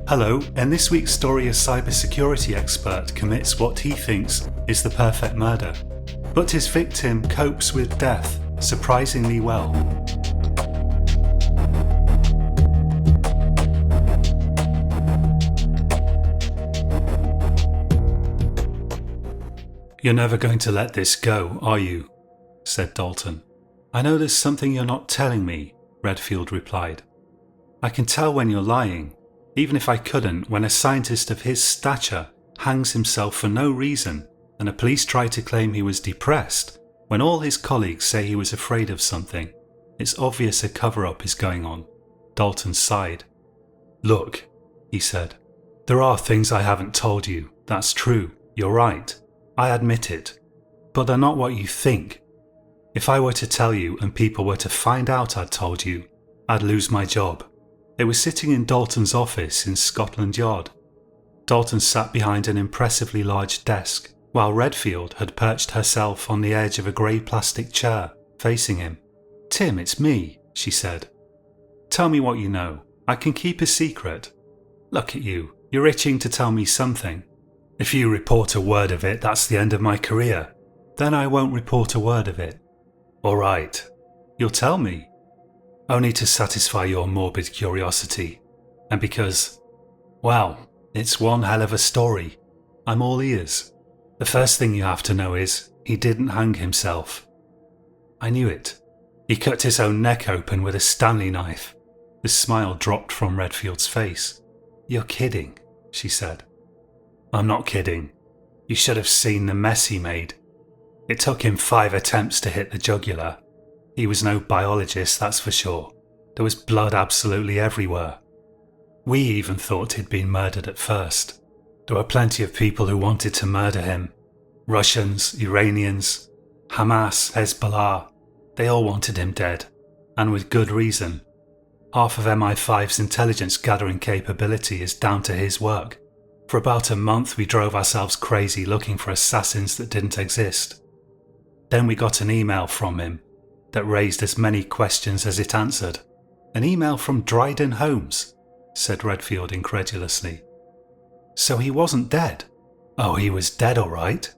Hello, in this week's story, a cybersecurity expert commits what he thinks is the perfect murder, but his victim copes with death surprisingly well. "You're never going to let this go, are you?" said Dalton. "I know there's something you're not telling me," Redfield replied. "I can tell when you're lying, even if I couldn't when a scientist of his stature hangs himself for no reason and the police try to claim he was depressed when all his colleagues say he was afraid of something. It's obvious a cover-up is going on." Dalton sighed. "Look," he said, "there are things I haven't told you. That's true. You're right. I admit it. But they're not what you think. If I were to tell you and people were to find out I'd told you, I'd lose my job." They were sitting in Dalton's office in Scotland Yard. Dalton sat behind an impressively large desk, while Redfield had perched herself on the edge of a grey plastic chair, facing him. "Tim, it's me," she said. "Tell me what you know. I can keep a secret. Look at you, you're itching to tell me something. If you report a word of it, that's the end of my career. Then I won't report a word of it." "All right. You'll tell me." "Only to satisfy your morbid curiosity. And because, well, it's one hell of a story. I'm all ears. The first thing you have to know is, he didn't hang himself." "I knew it. He cut his own neck open with a Stanley knife." The smile dropped from Redfield's face. "You're kidding," she said. "I'm not kidding. You should have seen the mess he made. It took him 5 attempts to hit the jugular. He was no biologist, that's for sure. There was blood absolutely everywhere. We even thought he'd been murdered at first. There were plenty of people who wanted to murder him. Russians, Iranians, Hamas, Hezbollah. They all wanted him dead, and with good reason. Half of MI5's intelligence gathering capability is down to his work. For about a month we drove ourselves crazy looking for assassins that didn't exist. Then we got an email from him that raised as many questions as it answered." "An email from Dryden-Holmes," said Redfield incredulously. "So he wasn't dead?" "Oh, he was dead all right.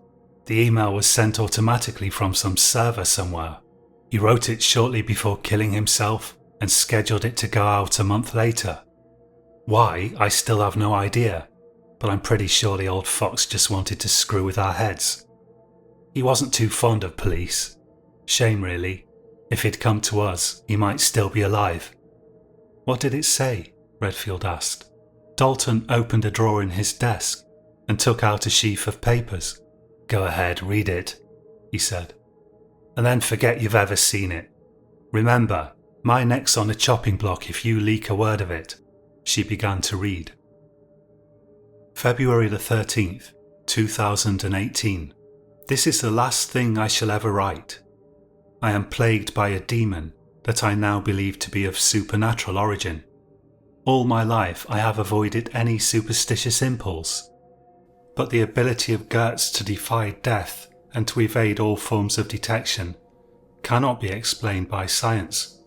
The email was sent automatically from some server somewhere. He wrote it shortly before killing himself and scheduled it to go out a month later. Why, I still have no idea, but I'm pretty sure the old fox just wanted to screw with our heads. He wasn't too fond of police. Shame really. If he'd come to us, he might still be alive." "What did it say?" Redfield asked. Dalton opened a drawer in his desk and took out a sheaf of papers. "Go ahead, read it," he said. "And then forget you've ever seen it. Remember, my neck's on the chopping block if you leak a word of it." She began to read. "February the 13th, 2018. This is the last thing I shall ever write. I am plagued by a demon that I now believe to be of supernatural origin. All my life I have avoided any superstitious impulse, but the ability of Goetz to defy death and to evade all forms of detection cannot be explained by science.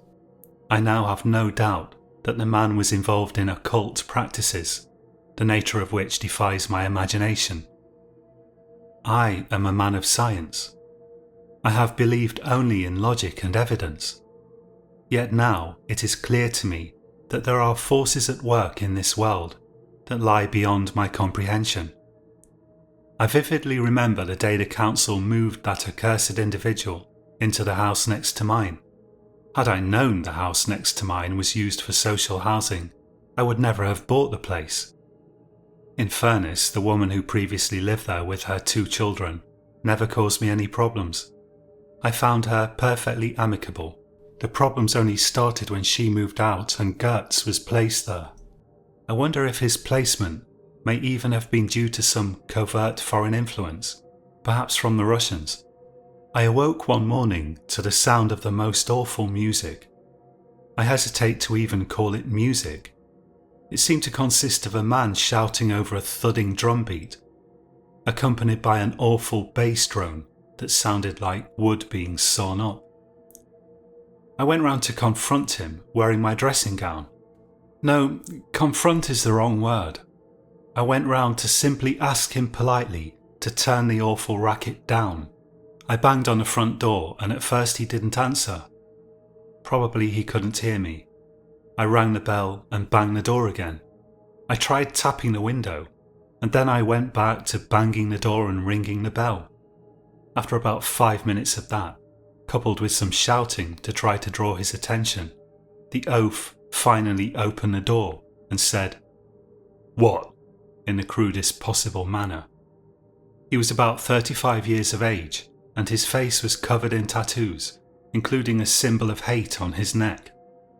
I now have no doubt that the man was involved in occult practices, the nature of which defies my imagination. I am a man of science. I have believed only in logic and evidence. Yet now it is clear to me that there are forces at work in this world that lie beyond my comprehension. I vividly remember the day the council moved that accursed individual into the house next to mine. Had I known the house next to mine was used for social housing, I would never have bought the place. In fairness, the woman who previously lived there with her 2 children never caused me any problems. I found her perfectly amicable. The problems only started when she moved out and Goetz was placed there. I wonder if his placement may even have been due to some covert foreign influence, perhaps from the Russians. I awoke one morning to the sound of the most awful music. I hesitate to even call it music. It seemed to consist of a man shouting over a thudding drumbeat, accompanied by an awful bass drone that sounded like wood being sawn up. I went round to confront him wearing my dressing gown. No, confront is the wrong word. I went round to simply ask him politely to turn the awful racket down. I banged on the front door and at first he didn't answer. Probably he couldn't hear me. I rang the bell and banged the door again. I tried tapping the window and then I went back to banging the door and ringing the bell. After about 5 minutes of that, coupled with some shouting to try to draw his attention, the oaf finally opened the door and said, "What?" in the crudest possible manner. He was about 35 years of age and his face was covered in tattoos, including a symbol of hate on his neck.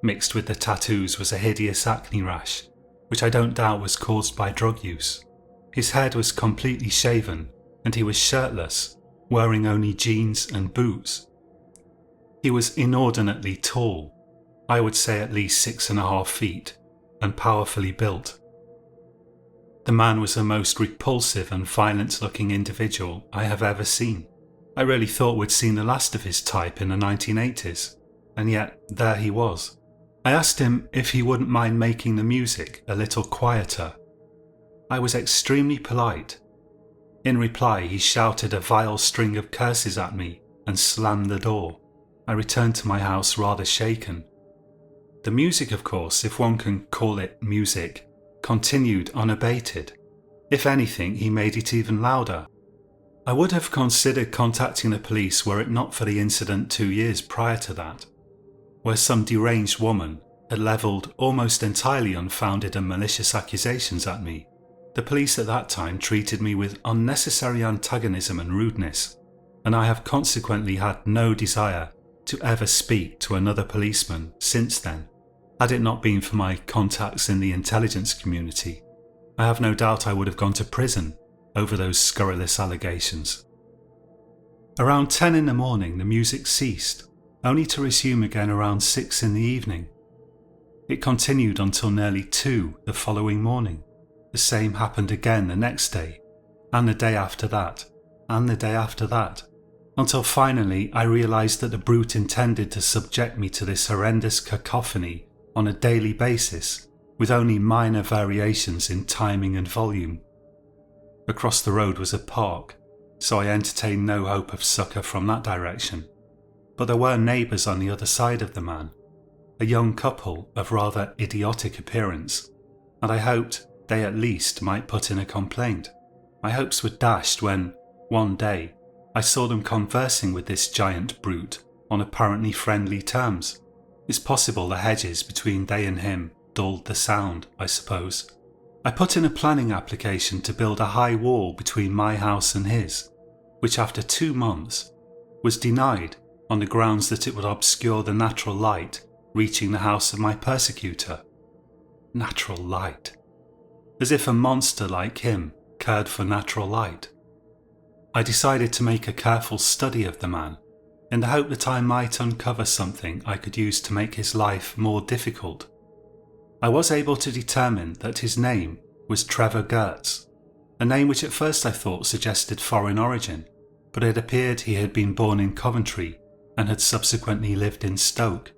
Mixed with the tattoos was a hideous acne rash, which I don't doubt was caused by drug use. His head was completely shaven and he was shirtless, wearing only jeans and boots. He was inordinately tall, I would say at least 6.5 feet, and powerfully built. The man was the most repulsive and violent-looking individual I have ever seen. I really thought we'd seen the last of his type in the 1980s, and yet there he was. I asked him if he wouldn't mind making the music a little quieter. I was extremely polite. In reply, he shouted a vile string of curses at me and slammed the door. I returned to my house rather shaken. The music, of course, if one can call it music, continued unabated. If anything, he made it even louder. I would have considered contacting the police were it not for the incident 2 years prior to that, where some deranged woman had levelled almost entirely unfounded and malicious accusations at me. The police at that time treated me with unnecessary antagonism and rudeness, and I have consequently had no desire to ever speak to another policeman since then. Had it not been for my contacts in the intelligence community, I have no doubt I would have gone to prison over those scurrilous allegations. Around 10 in the morning the music ceased, only to resume again around 6 in the evening. It continued until nearly 2 the following morning. The same happened again the next day, and the day after that, and the day after that, until finally I realised that the brute intended to subject me to this horrendous cacophony on a daily basis, with only minor variations in timing and volume. Across the road was a park, so I entertained no hope of succour from that direction. But there were neighbours on the other side of the man, a young couple of rather idiotic appearance, and I hoped they at least might put in a complaint. My hopes were dashed when, one day, I saw them conversing with this giant brute on apparently friendly terms. It's possible the hedges between they and him dulled the sound, I suppose. I put in a planning application to build a high wall between my house and his, which after 2 months was denied on the grounds that it would obscure the natural light reaching the house of my persecutor. Natural light. As if a monster like him cared for natural light. I decided to make a careful study of the man, in the hope that I might uncover something I could use to make his life more difficult. I was able to determine that his name was Trevor Gertz, a name which at first I thought suggested foreign origin, but it appeared he had been born in Coventry and had subsequently lived in Stoke.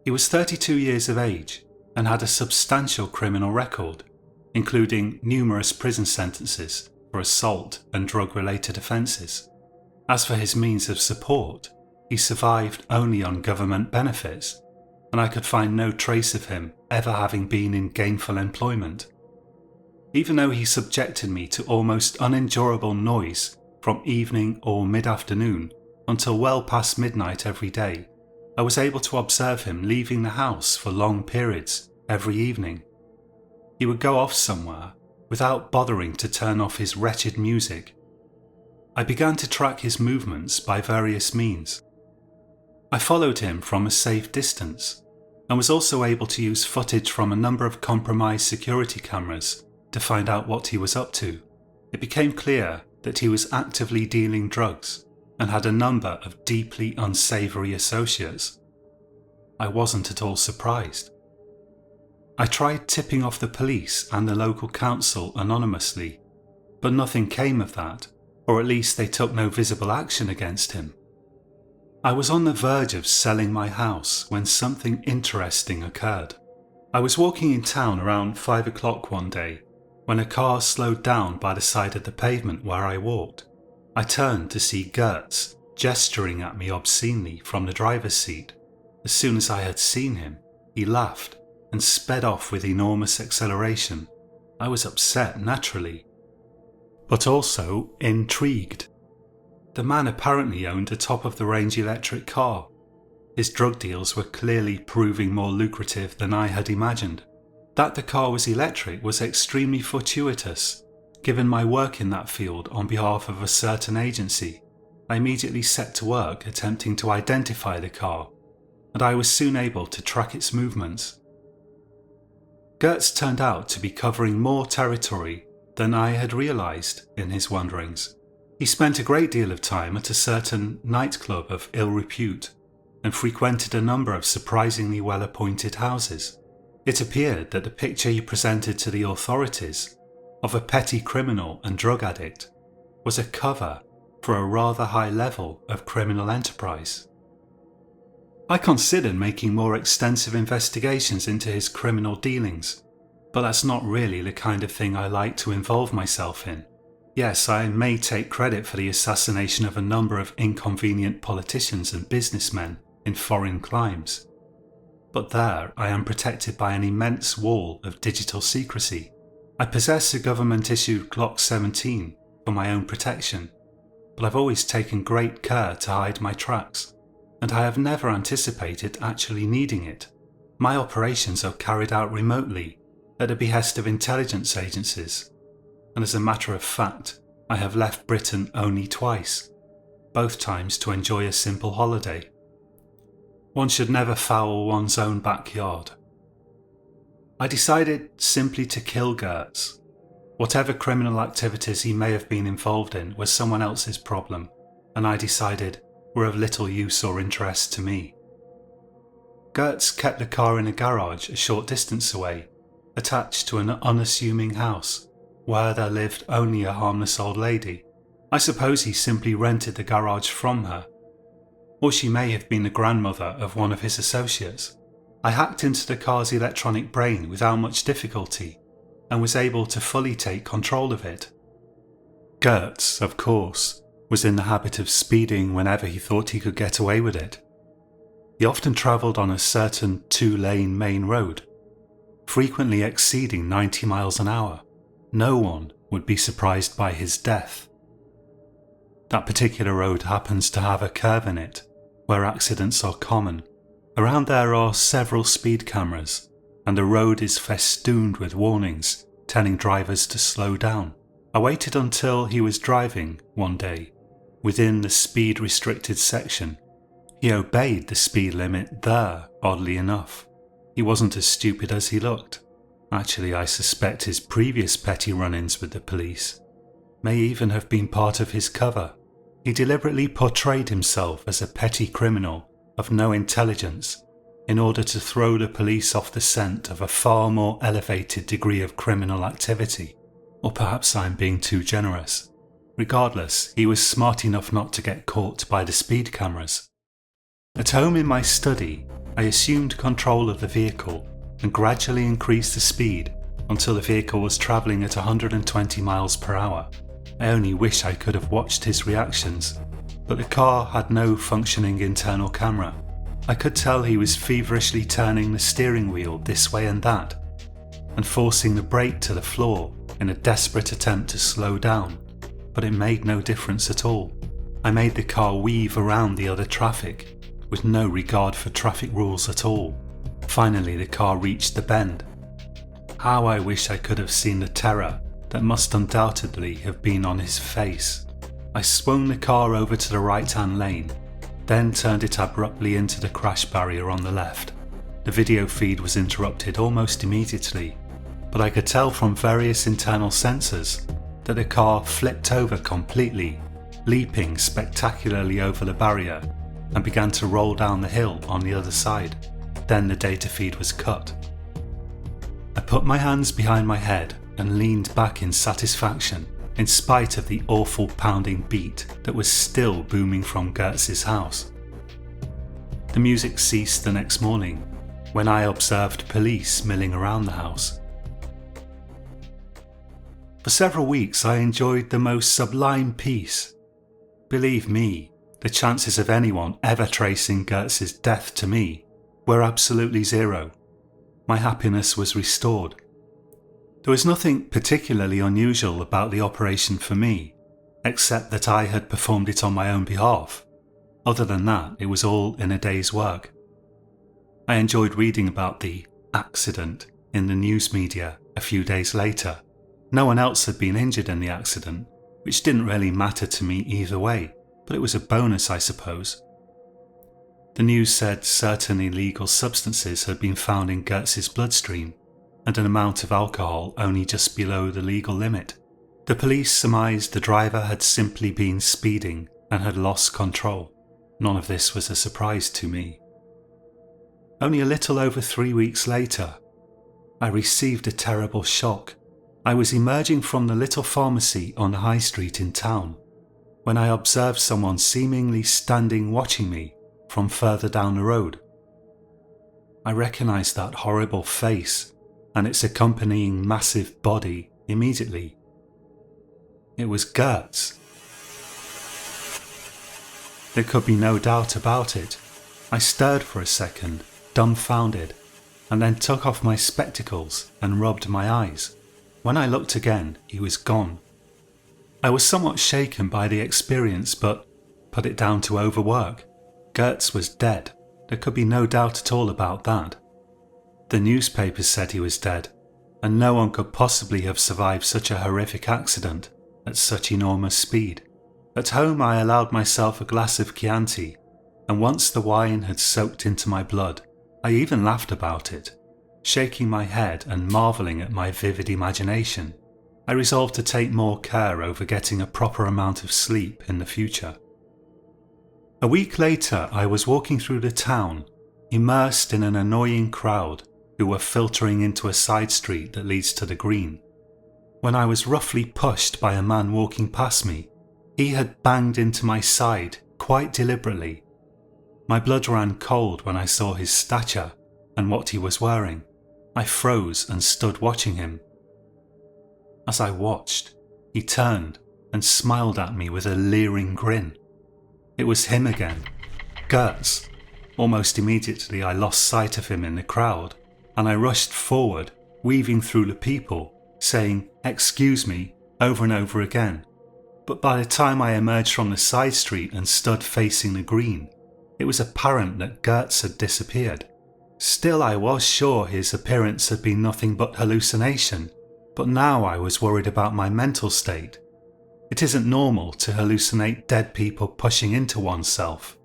He was 32 years of age and had a substantial criminal record, including numerous prison sentences for assault and drug-related offences. As for his means of support, he survived only on government benefits, and I could find no trace of him ever having been in gainful employment. Even though he subjected me to almost unendurable noise from evening or mid-afternoon until well past midnight every day, I was able to observe him leaving the house for long periods every evening. He would go off somewhere without bothering to turn off his wretched music. I began to track his movements by various means. I followed him from a safe distance and was also able to use footage from a number of compromised security cameras to find out what he was up to. It became clear that he was actively dealing drugs and had a number of deeply unsavoury associates. I wasn't at all surprised. I tried tipping off the police and the local council anonymously, but nothing came of that, or at least they took no visible action against him. I was on the verge of selling my house when something interesting occurred. I was walking in town around 5 o'clock one day when a car slowed down by the side of the pavement where I walked. I turned to see Gertz gesturing at me obscenely from the driver's seat. As soon as I had seen him, he laughed and sped off with enormous acceleration. I was upset, naturally, but also intrigued. The man apparently owned a top-of-the-range electric car. His drug deals were clearly proving more lucrative than I had imagined. That the car was electric was extremely fortuitous. Given my work in that field on behalf of a certain agency, I immediately set to work attempting to identify the car, and I was soon able to track its movements. Gertz turned out to be covering more territory than I had realized in his wanderings. He spent a great deal of time at a certain nightclub of ill repute and frequented a number of surprisingly well-appointed houses. It appeared that the picture he presented to the authorities of a petty criminal and drug addict was a cover for a rather high level of criminal enterprise. I considered making more extensive investigations into his criminal dealings, but that's not really the kind of thing I like to involve myself in. Yes, I may take credit for the assassination of a number of inconvenient politicians and businessmen in foreign climes, but there I am protected by an immense wall of digital secrecy. I possess a government-issued Glock 17 for my own protection, but I've always taken great care to hide my tracks, and I have never anticipated actually needing it. My operations are carried out remotely at the behest of intelligence agencies, and as a matter of fact, I have left Britain only twice, both times to enjoy a simple holiday. One should never foul one's own backyard. I decided simply to kill Gertz. Whatever criminal activities he may have been involved in was someone else's problem, and I decided were of little use or interest to me. Gertz kept the car in a garage a short distance away, attached to an unassuming house, where there lived only a harmless old lady. I suppose he simply rented the garage from her, or she may have been the grandmother of one of his associates. I hacked into the car's electronic brain without much difficulty, and was able to fully take control of it. Gertz, of course, was in the habit of speeding whenever he thought he could get away with it. He often travelled on a certain 2-lane main road, frequently exceeding 90 miles an hour. No one would be surprised by his death. That particular road happens to have a curve in it, where accidents are common. Around there are several speed cameras, and the road is festooned with warnings telling drivers to slow down. I waited until he was driving one day within the speed restricted section. He obeyed the speed limit there, oddly enough. He wasn't as stupid as he looked. Actually, I suspect his previous petty run-ins with the police may even have been part of his cover. He deliberately portrayed himself as a petty criminal of no intelligence in order to throw the police off the scent of a far more elevated degree of criminal activity. Or perhaps I'm being too generous. Regardless, he was smart enough not to get caught by the speed cameras. At home in my study, I assumed control of the vehicle and gradually increased the speed until the vehicle was travelling at 120 miles per hour. I only wish I could have watched his reactions, but the car had no functioning internal camera. I could tell he was feverishly turning the steering wheel this way and that, and forcing the brake to the floor in a desperate attempt to slow down, but it made no difference at all. I made the car weave around the other traffic, with no regard for traffic rules at all. Finally, the car reached the bend. How I wish I could have seen the terror that must undoubtedly have been on his face. I swung the car over to the right-hand lane, then turned it abruptly into the crash barrier on the left. The video feed was interrupted almost immediately, but I could tell from various internal sensors that the car flipped over completely, leaping spectacularly over the barrier, and began to roll down the hill on the other side. Then the data feed was cut. I put my hands behind my head and leaned back in satisfaction, in spite of the awful pounding beat that was still booming from Gertz's house. The music ceased the next morning, when I observed police milling around the house. For several weeks I enjoyed the most sublime peace. Believe me, the chances of anyone ever tracing Gertz's death to me were absolutely zero. My happiness was restored. There was nothing particularly unusual about the operation for me, except that I had performed it on my own behalf. Other than that, it was all in a day's work. I enjoyed reading about the accident in the news media a few days later. No one else had been injured in the accident, which didn't really matter to me either way, but it was a bonus, I suppose. The news said certain illegal substances had been found in Gertz's bloodstream, and an amount of alcohol only just below the legal limit. The police surmised the driver had simply been speeding and had lost control. None of this was a surprise to me. Only a little over 3 weeks later, I received a terrible shock. I was emerging from the little pharmacy on the high street in town when I observed someone seemingly standing watching me from further down the road. I recognized that horrible face and its accompanying massive body immediately. It was Gertz. There could be no doubt about it. I stared for a second, dumbfounded, and then took off my spectacles and rubbed my eyes. When I looked again, he was gone. I was somewhat shaken by the experience, but put it down to overwork. Gertz was dead. There could be no doubt at all about that. The newspapers said he was dead, and no one could possibly have survived such a horrific accident at such enormous speed. At home I allowed myself a glass of Chianti, and once the wine had soaked into my blood, I even laughed about it. Shaking my head and marvelling at my vivid imagination, I resolved to take more care over getting a proper amount of sleep in the future. A week later, I was walking through the town, immersed in an annoying crowd who were filtering into a side street that leads to the green, when I was roughly pushed by a man walking past me. He had banged into my side quite deliberately. My blood ran cold when I saw his stature and what he was wearing. I froze and stood watching him. As I watched, he turned and smiled at me with a leering grin. It was him again, Gertz. Almost immediately I lost sight of him in the crowd, and I rushed forward, weaving through the people, saying, "Excuse me," over and over again. But by the time I emerged from the side street and stood facing the green, it was apparent that Gertz had disappeared. Still, I was sure his appearance had been nothing but hallucination, but now I was worried about my mental state. It isn't normal to hallucinate dead people pushing into oneself.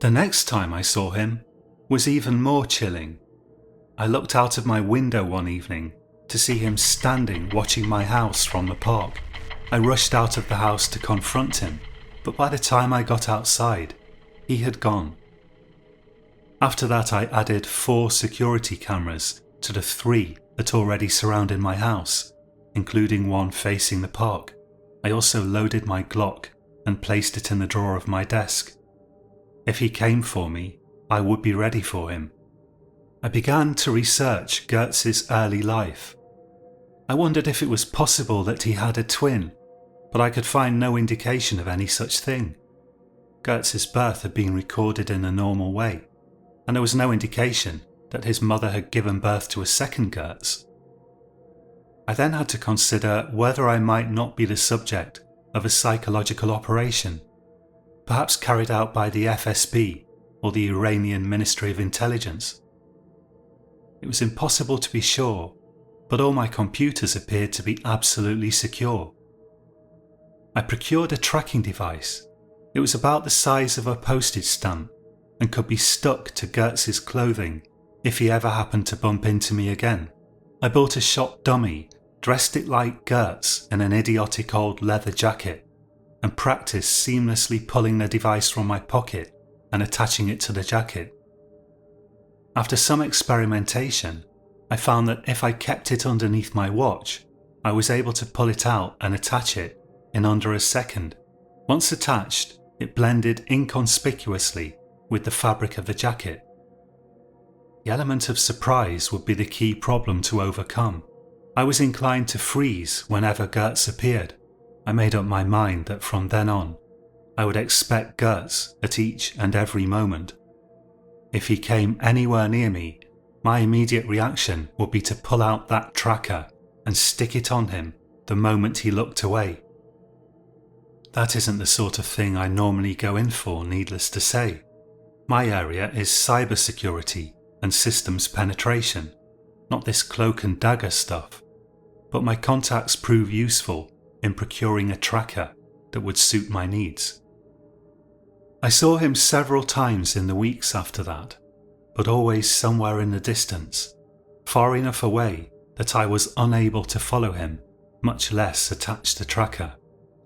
The next time I saw him was even more chilling. I looked out of my window one evening to see him standing watching my house from the park. I rushed out of the house to confront him, but by the time I got outside, he had gone. After that, I added 4 security cameras to the 3 that already surrounded my house, including one facing the park. I also loaded my Glock and placed it in the drawer of my desk. If he came for me, I would be ready for him. I began to research Gertz's early life. I wondered if it was possible that he had a twin, but I could find no indication of any such thing. Gertz's birth had been recorded in a normal way, and there was no indication that his mother had given birth to a second Gertz. I then had to consider whether I might not be the subject of a psychological operation, perhaps carried out by the FSB or the Iranian Ministry of Intelligence. It was impossible to be sure, but all my computers appeared to be absolutely secure. I procured a tracking device. It was about the size of a postage stamp and could be stuck to Gertz's clothing if he ever happened to bump into me again. I bought a shot dummy, dressed it like Gertz in an idiotic old leather jacket, and practiced seamlessly pulling the device from my pocket and attaching it to the jacket. After some experimentation, I found that if I kept it underneath my watch, I was able to pull it out and attach it in under a second. Once attached, it blended inconspicuously with the fabric of the jacket. The element of surprise would be the key problem to overcome. I was inclined to freeze whenever Gertz appeared. I made up my mind that from then on, I would expect Gertz at each and every moment. If he came anywhere near me, my immediate reaction would be to pull out that tracker and stick it on him the moment he looked away. That isn't the sort of thing I normally go in for, needless to say. My area is cybersecurity and systems penetration, not this cloak and dagger stuff. But my contacts prove useful in procuring a tracker that would suit my needs. I saw him several times in the weeks after that, but always somewhere in the distance, far enough away that I was unable to follow him, much less attach the tracker.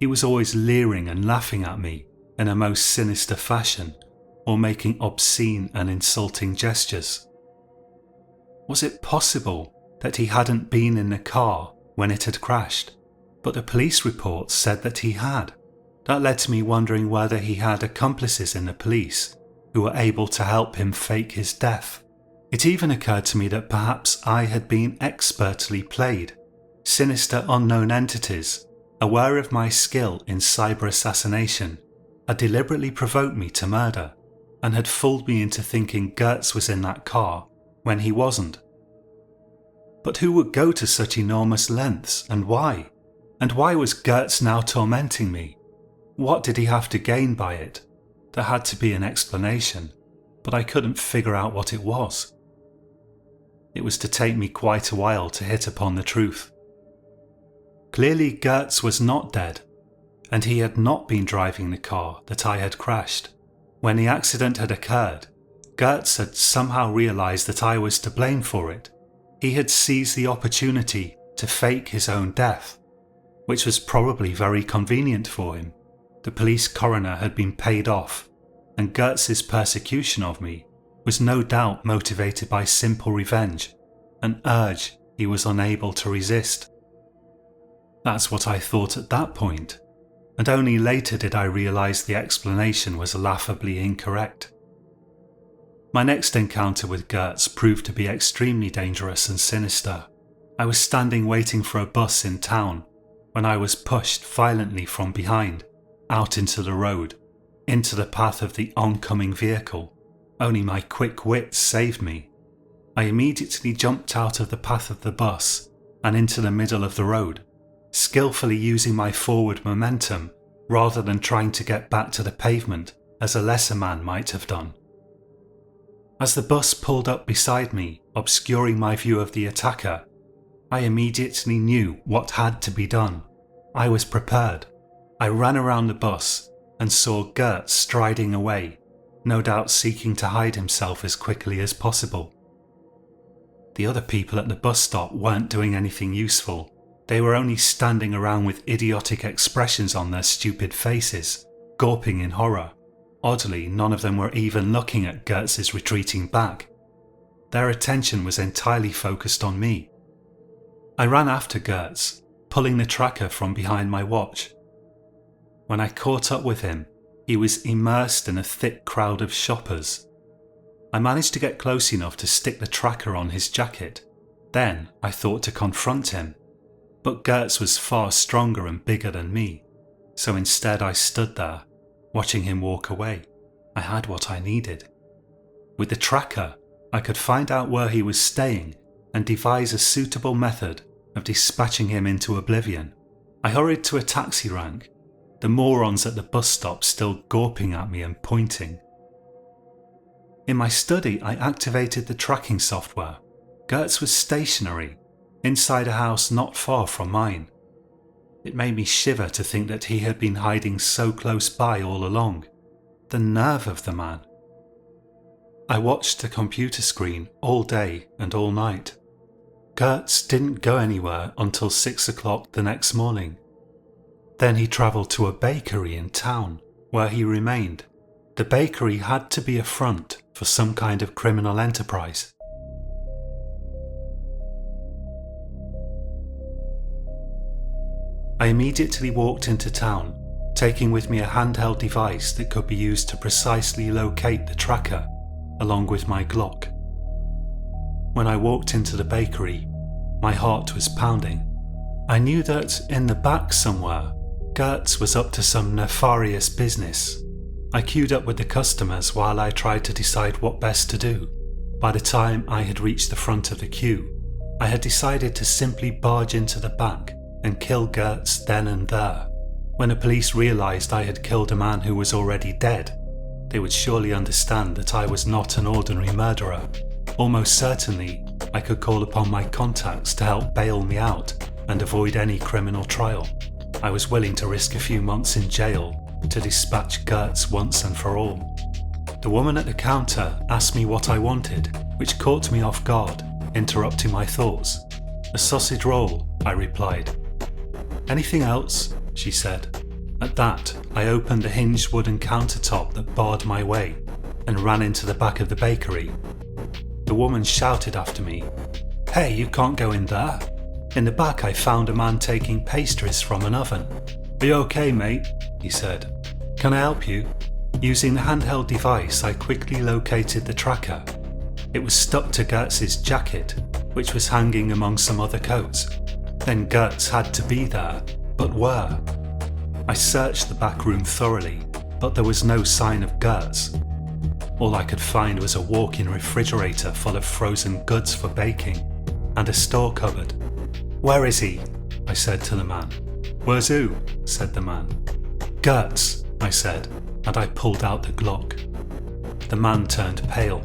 He was always leering and laughing at me in a most sinister fashion, or making obscene and insulting gestures. Was it possible that he hadn't been in the car when it had crashed, but the police reports said that he had? That led to me wondering whether he had accomplices in the police who were able to help him fake his death. It even occurred to me that perhaps I had been expertly played. Sinister unknown entities, aware of my skill in cyber assassination, had deliberately provoked me to murder and had fooled me into thinking Gertz was in that car when he wasn't. But who would go to such enormous lengths, and why? And why was Gertz now tormenting me? What did he have to gain by it? There had to be an explanation, but I couldn't figure out what it was. It was to take me quite a while to hit upon the truth. Clearly Gertz was not dead, and he had not been driving the car that I had crashed. When the accident had occurred, Gertz had somehow realised that I was to blame for it. He had seized the opportunity to fake his own death, which was probably very convenient for him. The police coroner had been paid off, and Gertz's persecution of me was no doubt motivated by simple revenge, an urge he was unable to resist. That's what I thought at that point, and only later did I realise the explanation was laughably incorrect. My next encounter with Gertz proved to be extremely dangerous and sinister. I was standing waiting for a bus in town when I was pushed violently from behind, out into the road, into the path of the oncoming vehicle. Only my quick wits saved me. I immediately jumped out of the path of the bus and into the middle of the road, skillfully using my forward momentum rather than trying to get back to the pavement as a lesser man might have done. As the bus pulled up beside me, obscuring my view of the attacker, I immediately knew what had to be done. I was prepared. I ran around the bus and saw Gertz striding away, no doubt seeking to hide himself as quickly as possible. The other people at the bus stop weren't doing anything useful. They were only standing around with idiotic expressions on their stupid faces, gawping in horror. Oddly, none of them were even looking at Gertz's retreating back. Their attention was entirely focused on me. I ran after Gertz, pulling the tracker from behind my watch. When I caught up with him, he was immersed in a thick crowd of shoppers. I managed to get close enough to stick the tracker on his jacket. Then I thought to confront him, but Gertz was far stronger and bigger than me, so instead I stood there, watching him walk away. I had what I needed. With the tracker, I could find out where he was staying and devise a suitable method of dispatching him into oblivion. I hurried to a taxi rank, the morons at the bus stop still gawping at me and pointing. In my study, I activated the tracking software. Gertz was stationary, inside a house not far from mine. It made me shiver to think that he had been hiding so close by all along. The nerve of the man. I watched the computer screen all day and all night. Gertz didn't go anywhere until 6 o'clock the next morning. Then he travelled to a bakery in town, where he remained. The bakery had to be a front for some kind of criminal enterprise. I immediately walked into town, taking with me a handheld device that could be used to precisely locate the tracker, along with my Glock. When I walked into the bakery, my heart was pounding. I knew that in the back somewhere, Gertz was up to some nefarious business. I queued up with the customers while I tried to decide what best to do. By the time I had reached the front of the queue, I had decided to simply barge into the back and kill Gertz then and there. When the police realised I had killed a man who was already dead, they would surely understand that I was not an ordinary murderer. Almost certainly, I could call upon my contacts to help bail me out and avoid any criminal trial. I was willing to risk a few months in jail to dispatch Gertz once and for all. The woman at the counter asked me what I wanted, which caught me off guard, interrupting my thoughts. "A sausage roll," I replied. "Anything else?" she said. At that, I opened the hinged wooden countertop that barred my way and ran into the back of the bakery. The woman shouted after me, "Hey, you can't go in there." In the back I found a man taking pastries from an oven. "Are you okay, mate?" he said. "Can I help you?" Using the handheld device, I quickly located the tracker. It was stuck to Gertz's jacket, which was hanging among some other coats. Then Gertz had to be there, but where? I searched the back room thoroughly, but there was no sign of Gertz. All I could find was a walk-in refrigerator full of frozen goods for baking, and a store cupboard. "Where is he?" I said to the man. "Where's who?" said the man. "Gertz," I said, and I pulled out the Glock. The man turned pale.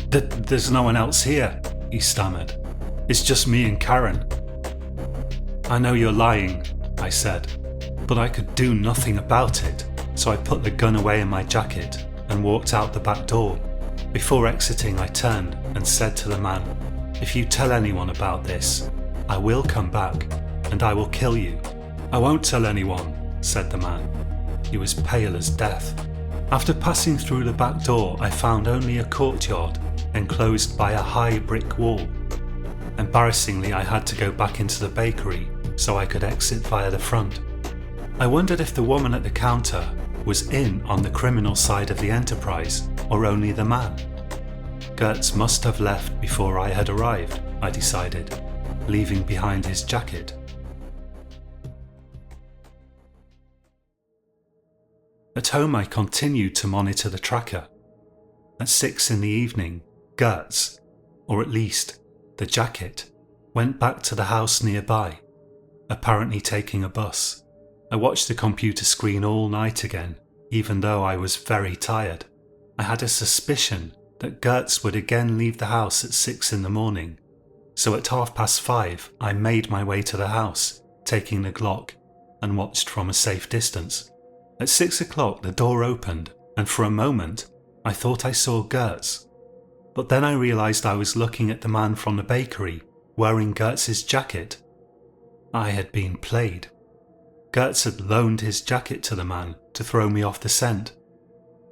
There's no one else here," he stammered. "It's just me and Karen." "I know you're lying," I said, but I could do nothing about it, so I put the gun away in my jacket and walked out the back door. Before exiting, I turned and said to the man, "If you tell anyone about this, I will come back and I will kill you." "I won't tell anyone," said the man. He was pale as death. After passing through the back door, I found only a courtyard enclosed by a high brick wall. Embarrassingly, I had to go back into the bakery so I could exit via the front. I wondered if the woman at the counter was in on the criminal side of the enterprise, or only the man. Gertz must have left before I had arrived, I decided, leaving behind his jacket. At home, I continued to monitor the tracker. At 6 in the evening, Gertz, or at least the jacket, went back to the house nearby, apparently taking a bus. I watched the computer screen all night again, even though I was very tired. I had a suspicion that Gertz would again leave the house at 6 in the morning, so at 5:30 I made my way to the house, taking the Glock, and watched from a safe distance. At 6 o'clock the door opened, and for a moment I thought I saw Gertz. But then I realised I was looking at the man from the bakery, wearing Gertz's jacket. I had been played. Gertz had loaned his jacket to the man to throw me off the scent.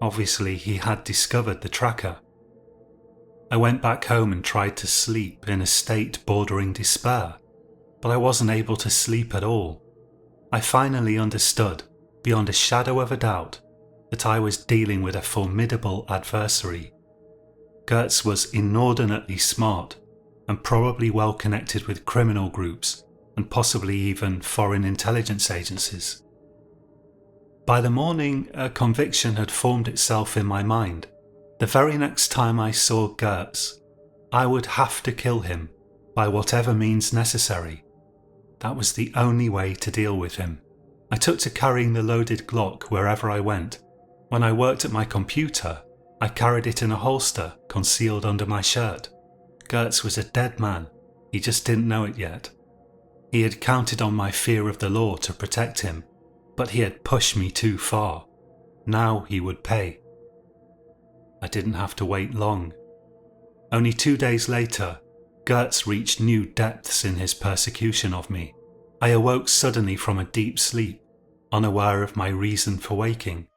Obviously he had discovered the tracker. I went back home and tried to sleep in a state bordering despair, but I wasn't able to sleep at all. I finally understood, beyond a shadow of a doubt, that I was dealing with a formidable adversary. Gertz was inordinately smart and probably well connected with criminal groups and possibly even foreign intelligence agencies. By the morning, a conviction had formed itself in my mind. The very next time I saw Gertz, I would have to kill him by whatever means necessary. That was the only way to deal with him. I took to carrying the loaded Glock wherever I went. When I worked at my computer, I carried it in a holster concealed under my shirt. Gertz was a dead man. He just didn't know it yet. He had counted on my fear of the law to protect him, but he had pushed me too far. Now he would pay. I didn't have to wait long. Only 2 days later, Gertz reached new depths in his persecution of me. I awoke suddenly from a deep sleep, unaware of my reason for waking.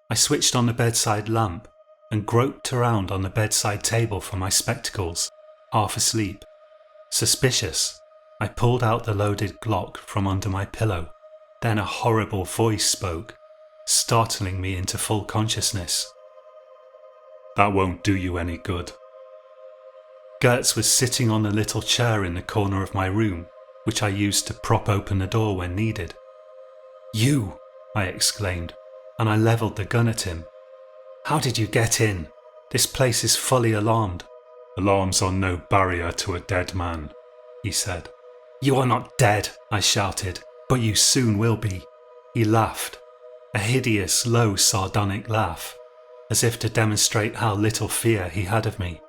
I switched on the bedside lamp and groped around on the bedside table for my spectacles, half asleep. Suspicious, I pulled out the loaded Glock from under my pillow. Then a horrible voice spoke, startling me into full consciousness. "That won't do you any good." Gertz was sitting on a little chair in the corner of my room, which I used to prop open the door when needed. "You!" I exclaimed, and I levelled the gun at him. "How did you get in? This place is fully alarmed." "Alarms are no barrier to a dead man," he said. "You are not dead," I shouted, "but you soon will be." He laughed, a hideous, low, sardonic laugh, as if to demonstrate how little fear he had of me.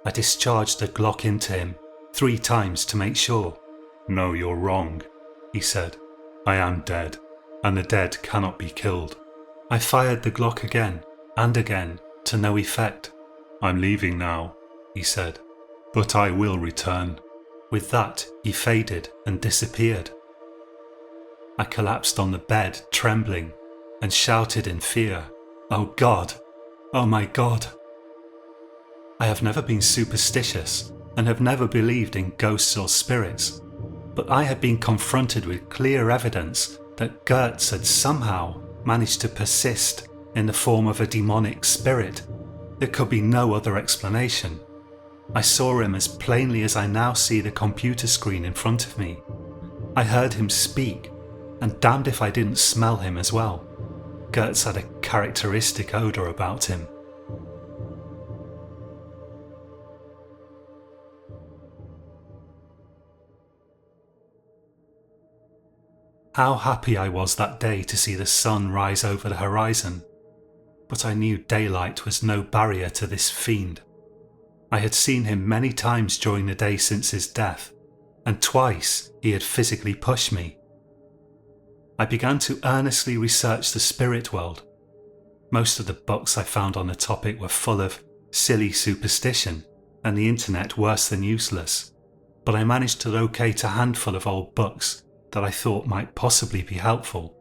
I discharged the Glock into him 3 times to make sure. "No, you're wrong," he said. "I am dead, and the dead cannot be killed." I fired the Glock again and again, to no effect. "I'm leaving now," he said, "but I will return." With that, he faded and disappeared. I collapsed on the bed, trembling, and shouted in fear, "Oh God! Oh my God!" I have never been superstitious and have never believed in ghosts or spirits, but I had been confronted with clear evidence that Gertz had somehow managed to persist in the form of a demonic spirit. There could be no other explanation. I saw him as plainly as I now see the computer screen in front of me. I heard him speak, and damned if I didn't smell him as well. Gertz had a characteristic odour about him. How happy I was that day to see the sun rise over the horizon, but I knew daylight was no barrier to this fiend. I had seen him many times during the day since his death, and twice he had physically pushed me. I began to earnestly research the spirit world. Most of the books I found on the topic were full of silly superstition, and the internet worse than useless, but I managed to locate a handful of old books that I thought might possibly be helpful.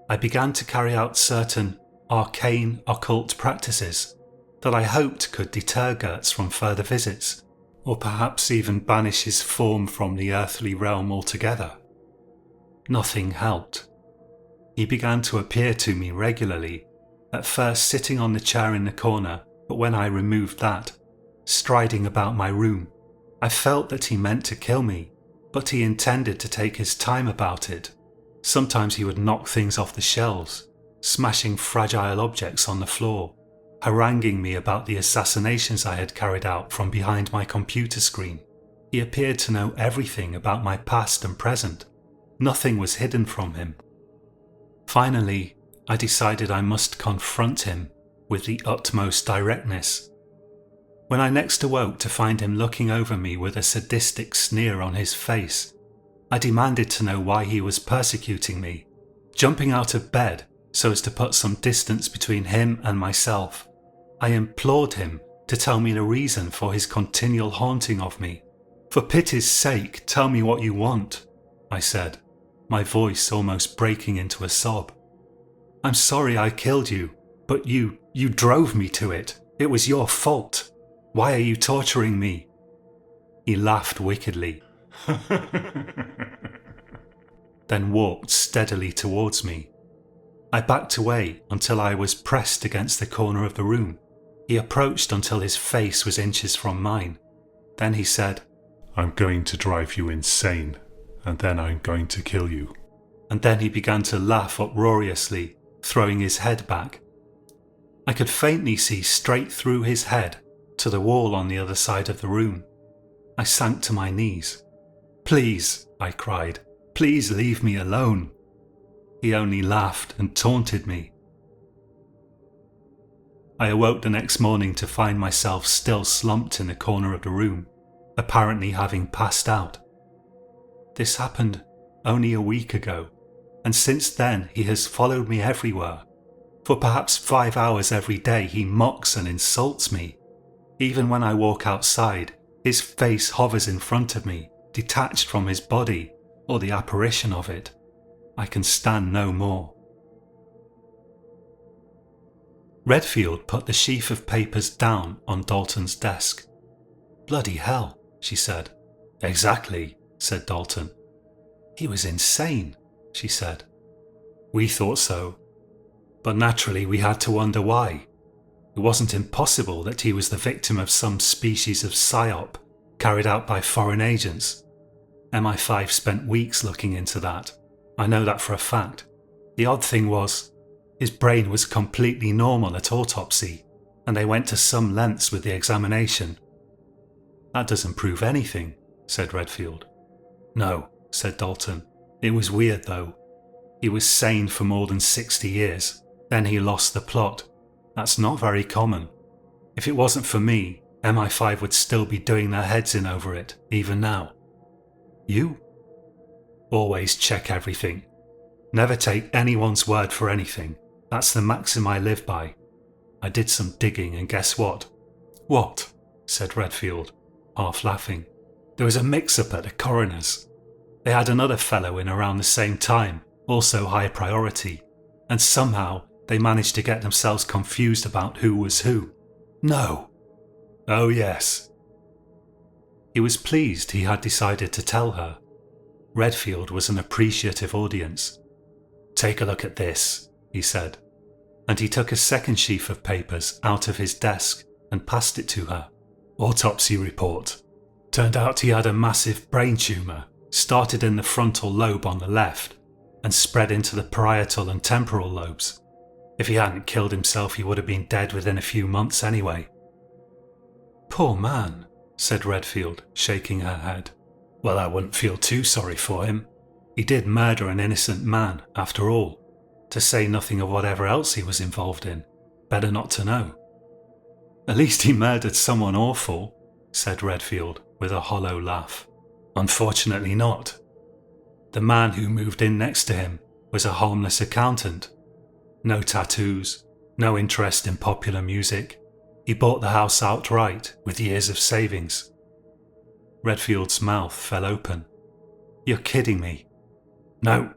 I began to carry out certain arcane occult practices that I hoped could deter Gertz from further visits, or perhaps even banish his form from the earthly realm altogether. Nothing helped. He began to appear to me regularly, at first sitting on the chair in the corner, but when I removed that, striding about my room. I felt that he meant to kill me, but he intended to take his time about it. Sometimes he would knock things off the shelves, smashing fragile objects on the floor, haranguing me about the assassinations I had carried out from behind my computer screen. He appeared to know everything about my past and present. Nothing was hidden from him. Finally, I decided I must confront him with the utmost directness. When I next awoke to find him looking over me with a sadistic sneer on his face, I demanded to know why he was persecuting me, jumping out of bed so as to put some distance between him and myself. I implored him to tell me the reason for his continual haunting of me. "For pity's sake, tell me what you want," I said, my voice almost breaking into a sob. "I'm sorry I killed you, but you drove me to it. It was your fault. Why are you torturing me?" He laughed wickedly, then walked steadily towards me. I backed away until I was pressed against the corner of the room. He approached until his face was inches from mine. Then he said, "I'm going to drive you insane, and then I'm going to kill you." And then he began to laugh uproariously, throwing his head back. I could faintly see straight through his head to the wall on the other side of the room. I sank to my knees. "Please," I cried, "please leave me alone." He only laughed and taunted me. I awoke the next morning to find myself still slumped in the corner of the room, apparently having passed out. This happened only a week ago, and since then he has followed me everywhere. For perhaps 5 hours every day he mocks and insults me. Even when I walk outside, his face hovers in front of me, detached from his body, or the apparition of it. I can stand no more. Redfield put the sheaf of papers down on Dalton's desk. "Bloody hell," she said. "Exactly," said Dalton. "He was insane," she said. "We thought so. But naturally we had to wonder why. It wasn't impossible that he was the victim of some species of psyop carried out by foreign agents. MI5 spent weeks looking into that. I know that for a fact. The odd thing was, his brain was completely normal at autopsy, and they went to some lengths with the examination. That doesn't prove anything, said Redfield. No, said Dalton. It was weird though. He was sane for more than 60 years. Then he lost the plot. That's not very common. If it wasn't for me, MI5 would still be doing their heads in over it, even now. You? Always check everything. Never take anyone's word for anything. That's the maxim I live by. I did some digging and guess what? What? Said Redfield, half laughing. There was a mix-up at the coroner's. They had another fellow in around the same time, also high priority, and somehow they managed to get themselves confused about who was who. No. Oh yes. He was pleased he had decided to tell her. Redfield was an appreciative audience. Take a look at this, he said, and he took a second sheaf of papers out of his desk and passed it to her. Autopsy report. Turned out he had a massive brain tumour, started in the frontal lobe on the left, and spread into the parietal and temporal lobes. If he hadn't killed himself, he would have been dead within a few months anyway. Poor man, said Redfield, shaking her head. Well, I wouldn't feel too sorry for him. He did murder an innocent man, after all, to say nothing of whatever else he was involved in. Better not to know. At least he murdered someone awful, said Redfield, with a hollow laugh. Unfortunately not. The man who moved in next to him was a harmless accountant. No tattoos, no interest in popular music. He bought the house outright with years of savings. Redfield's mouth fell open. You're kidding me. No.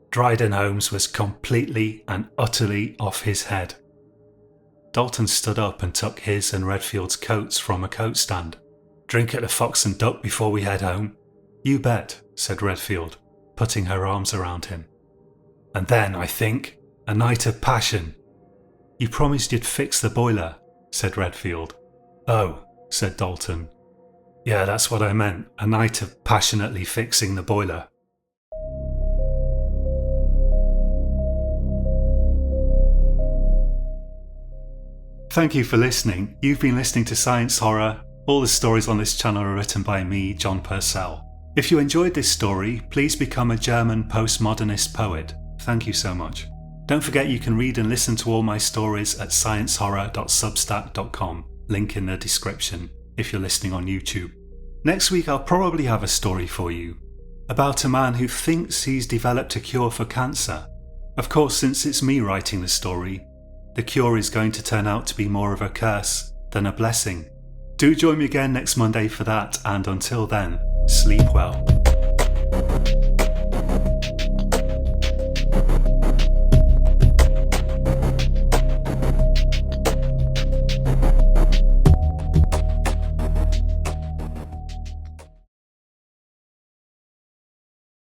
Dryden-Holmes was completely and utterly off his head. Dalton stood up and took his and Redfield's coats from a coat stand. Drink at the Fox and Duck before we head home? You bet, said Redfield, putting her arms around him. And then, I think, a night of passion. You promised you'd fix the boiler, said Redfield. Oh, said Dalton. Yeah, that's what I meant, a night of passionately fixing the boiler. Thank you for listening. You've been listening to Science Horror. All the stories on this channel are written by me, John Purcell. If you enjoyed this story, please become a German postmodernist poet. Thank you so much. Don't forget you can read and listen to all my stories at sciencehorror.substack.com, link in the description if you're listening on YouTube. Next week I'll probably have a story for you about a man who thinks he's developed a cure for cancer. Of course, since it's me writing the story, the cure is going to turn out to be more of a curse than a blessing. Do join me again next Monday for that, and until then, sleep well.